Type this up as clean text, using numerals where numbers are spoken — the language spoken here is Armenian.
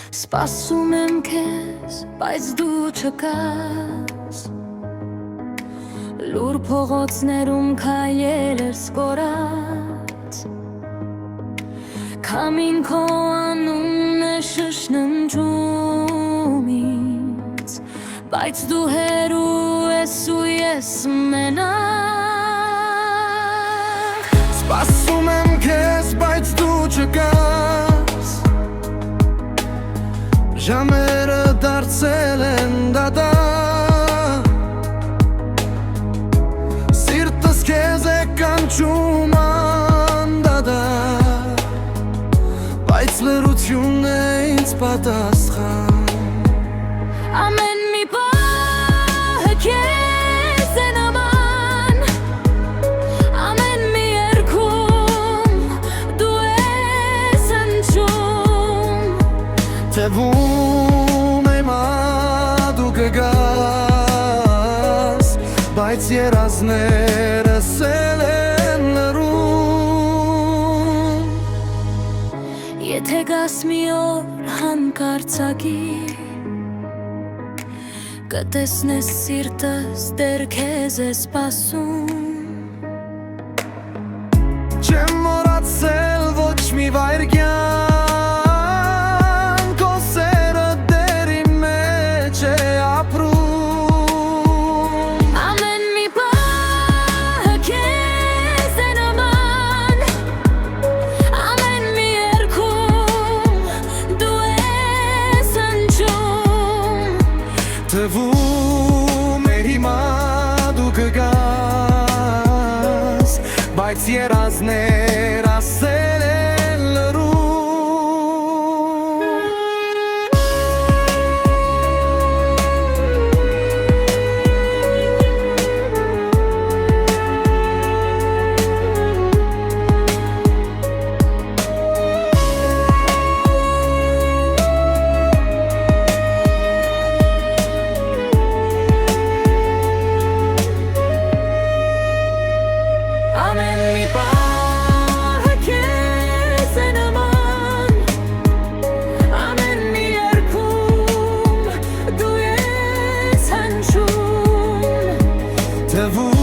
Սպասում եմ քեզ, բայց դու չկաս Լուր փողոցներում քայլել էր սկորած Քամին քո անունն է շշնջում ինձ Բայց դու հեռու ես ու ես մենակ Սպասում եմ քեզ, բայց դու չկաս Ժամերը դարձել են դադար Սիրտս քեզ է կանչում անդադար Բայց լրությունն է ինձ պատասխան Ամեն մի պահը քեզ է նման Ամեն մի երգում դու ես հնչում Թվում է դու կգաս Բայց երազներս էլ են լռում Եթե գաս մի օր հանկարծակի Կտեսնես սիրտս դեռ քեզ է սպասում Չեմ մոռացել ոչ մի վայրկյան Քո սերը դեռ իմ մեջ է ապրում Ամեն մի պահը քեզ է նման Ամեն մի երգում դու ես հնչում Թվում է հիմա դու կգաս Բայց երազներ ասել են լռում Ամեն մի պահը քեզ է նման Ամեն մի երգում դու ես հնչում Թվում